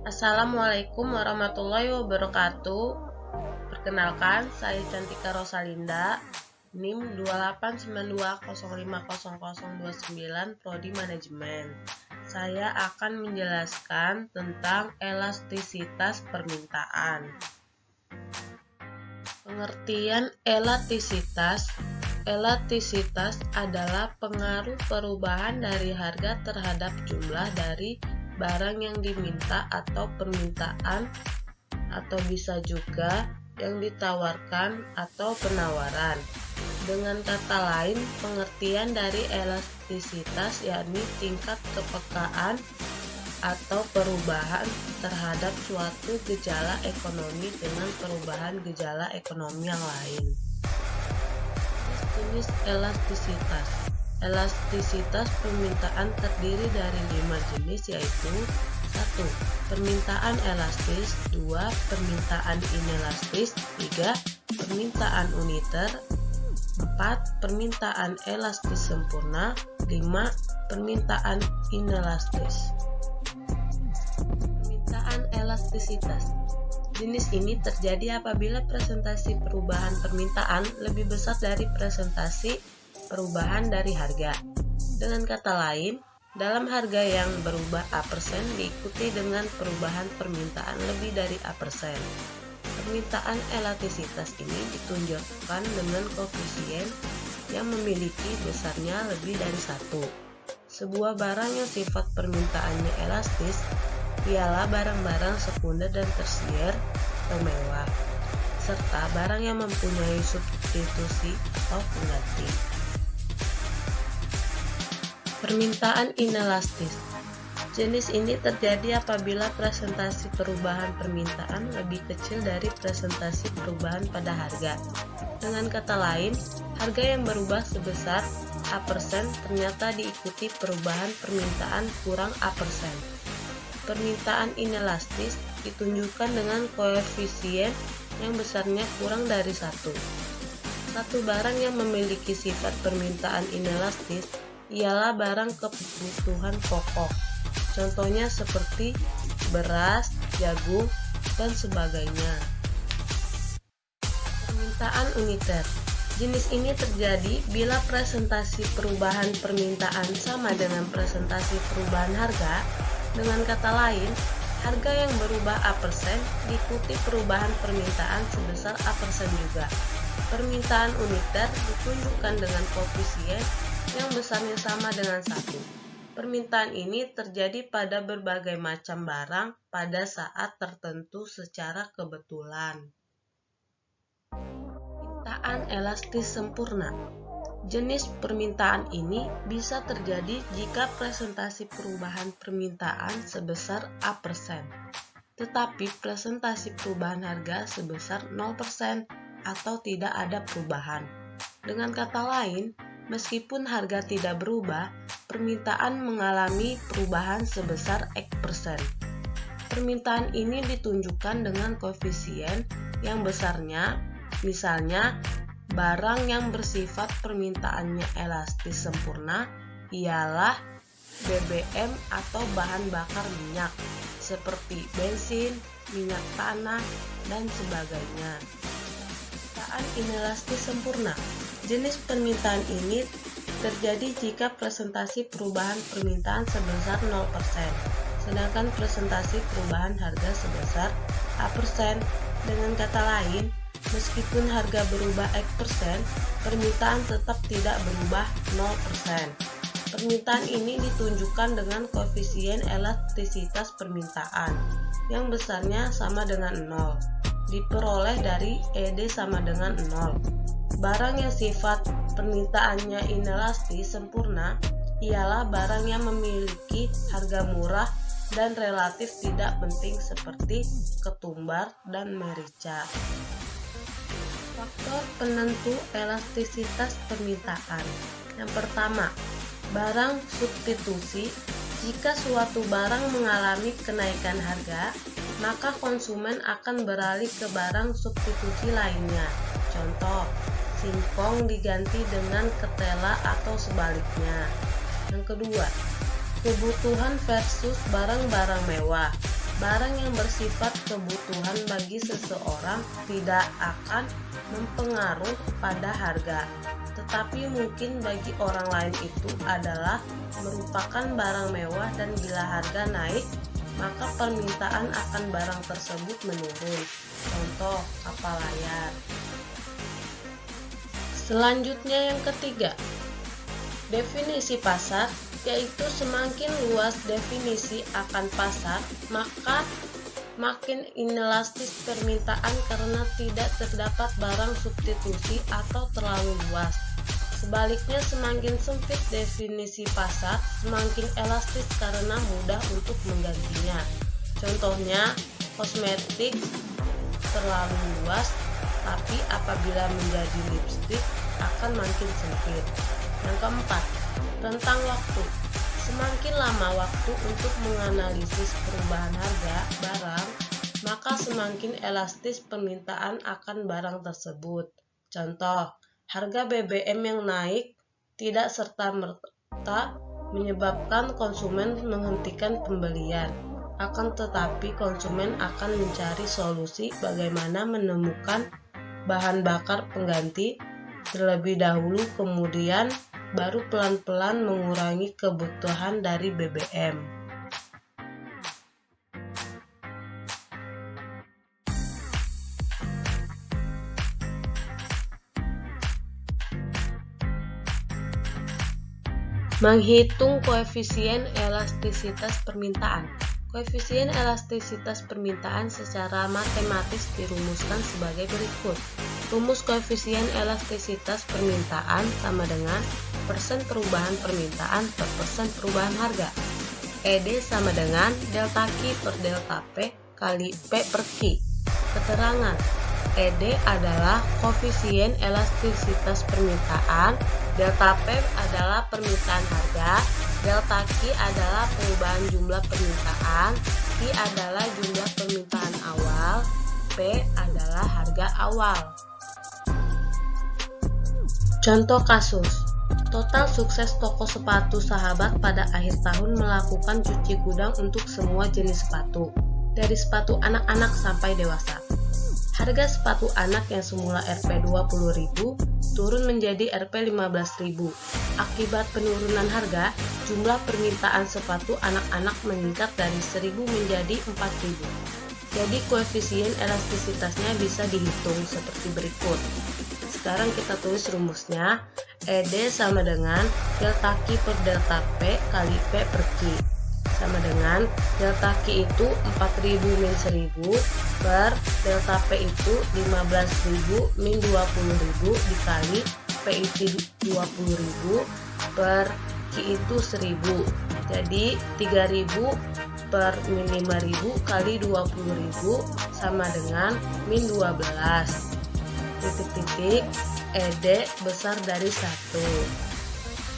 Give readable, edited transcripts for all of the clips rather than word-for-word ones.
Assalamualaikum warahmatullahi wabarakatuh. Perkenalkan, saya Cantika Rosalinda, NIM 28920500029 Prodi Manajemen. Saya akan menjelaskan tentang elastisitas permintaan. Pengertian elastisitas. Elastisitas adalah pengaruh perubahan dari harga terhadap jumlah dari barang yang diminta atau permintaan, atau bisa juga yang ditawarkan atau penawaran. Dengan kata lain, pengertian dari elastisitas yakni tingkat kepekaan atau perubahan terhadap suatu gejala ekonomi dengan perubahan gejala ekonomi yang lain. Jenis elastisitas. Elastisitas permintaan terdiri dari 5 jenis, yaitu 1. Permintaan elastis, 2. Permintaan inelastis, 3. Permintaan uniter, 4. Permintaan elastis sempurna, 5. Permintaan inelastis. Permintaan elastisitas. Jenis ini terjadi apabila presentasi perubahan permintaan lebih besar dari presentasi perubahan dari harga. Dengan kata lain, dalam harga yang berubah A% diikuti dengan perubahan permintaan lebih dari A%. Permintaan elastisitas ini ditunjukkan dengan koefisien yang memiliki besarnya lebih dari 1. Sebuah barang yang sifat permintaannya elastis ialah barang-barang sekunder dan tersier atau mewah, serta barang yang mempunyai substitusi atau pengganti. Permintaan inelastis. Jenis ini terjadi apabila presentasi perubahan permintaan lebih kecil dari presentasi perubahan pada harga. Dengan kata lain, harga yang berubah sebesar A% ternyata diikuti perubahan permintaan kurang A%. Permintaan inelastis ditunjukkan dengan koefisien yang besarnya kurang dari 1. Satu barang yang memiliki sifat permintaan inelastis ialah barang kebutuhan pokok. Contohnya seperti beras, jagung, dan sebagainya. Permintaan uniter. Jenis ini terjadi bila presentasi perubahan permintaan sama dengan presentasi perubahan harga. Dengan kata lain, harga yang berubah A% diikuti perubahan permintaan sebesar A% juga. Permintaan uniter ditunjukkan dengan koefisien yang besarnya sama dengan 1. Permintaan ini terjadi pada berbagai macam barang pada saat tertentu secara kebetulan. Permintaan elastis sempurna. Jenis permintaan ini bisa terjadi jika presentasi perubahan permintaan sebesar A%, tetapi presentasi perubahan harga sebesar 0% atau tidak ada perubahan. Dengan kata lain, meskipun harga tidak berubah, permintaan mengalami perubahan sebesar X%. Permintaan ini ditunjukkan dengan koefisien yang besarnya, misalnya barang yang bersifat permintaannya elastis sempurna ialah BBM atau bahan bakar minyak seperti bensin, minyak tanah, dan sebagainya. Permintaan inelastis sempurna. Jenis permintaan ini terjadi jika presentasi perubahan permintaan sebesar 0%, sedangkan presentasi perubahan harga sebesar A%. Dengan kata lain, meskipun harga berubah X%, permintaan tetap tidak berubah 0%. Permintaan ini ditunjukkan dengan koefisien elastisitas permintaan yang besarnya sama dengan 0, diperoleh dari ED sama dengan 0. Barang yang sifat permintaannya inelastis sempurna ialah barang yang memiliki harga murah dan relatif tidak penting seperti ketumbar dan merica. Faktor penentu elastisitas permintaan. Yang pertama, barang substitusi. Jika suatu barang mengalami kenaikan harga, maka konsumen akan beralih ke barang substitusi lainnya. Contoh, singkong diganti dengan ketela atau sebaliknya. Yang kedua, kebutuhan versus barang-barang mewah. Barang yang bersifat kebutuhan bagi seseorang tidak akan mempengaruhi pada harga, tetapi mungkin bagi orang lain itu adalah merupakan barang mewah dan bila harga naik, maka permintaan akan barang tersebut menurun. Contoh, kapal layar. Selanjutnya yang ketiga, definisi pasar, yaitu semakin luas definisi akan pasar, maka makin inelastis permintaan karena tidak terdapat barang substitusi atau terlalu luas. Sebaliknya, semakin sempit definisi pasar, semakin elastis karena mudah untuk menggantinya. Contohnya, kosmetik terlalu luas, tapi apabila menjadi lipstik akan makin sempit. Yang keempat, rentang waktu. Semakin lama waktu untuk menganalisis perubahan harga barang, maka semakin elastis permintaan akan barang tersebut. Contoh, harga BBM yang naik tidak serta-merta menyebabkan konsumen menghentikan pembelian. Akan tetapi konsumen akan mencari solusi bagaimana menemukan bahan bakar pengganti terlebih dahulu, kemudian baru pelan-pelan mengurangi kebutuhan dari BBM. Menghitung koefisien elastisitas permintaan. Koefisien elastisitas permintaan secara matematis dirumuskan sebagai berikut. Rumus koefisien elastisitas permintaan sama dengan persen perubahan permintaan per persen perubahan harga. ED sama dengan delta Q per delta P kali P per Q. Keterangan, ED adalah koefisien elastisitas permintaan, delta P adalah permintaan harga, delta Q adalah perubahan jumlah permintaan, Q adalah jumlah permintaan awal, P adalah harga awal. Contoh kasus, total sukses toko sepatu Sahabat pada akhir tahun melakukan cuci gudang untuk semua jenis sepatu, dari sepatu anak-anak sampai dewasa. Harga sepatu anak yang semula Rp 20.000 turun menjadi Rp 15.000. Akibat penurunan harga, jumlah permintaan sepatu anak-anak meningkat dari 1.000 menjadi 4.000. Jadi koefisien elastisitasnya bisa dihitung seperti berikut. Sekarang kita tulis rumusnya, ED sama dengan delta Q per delta P kali P per Q. Sama dengan delta Q itu 4.000 min 1.000 per delta P itu 15.000 min 20.000 dikali P itu 20.000 per Q itu 1.000. Jadi 3.000 per min 5.000 kali 20.000 sama dengan min 12. Titik-titik ED besar dari 1.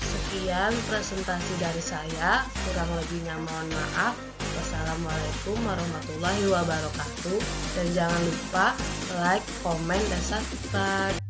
Sekian presentasi dari saya, kurang lebihnya mohon maaf. Wassalamualaikum warahmatullahi wabarakatuh. Dan jangan lupa like, komen, dan subscribe.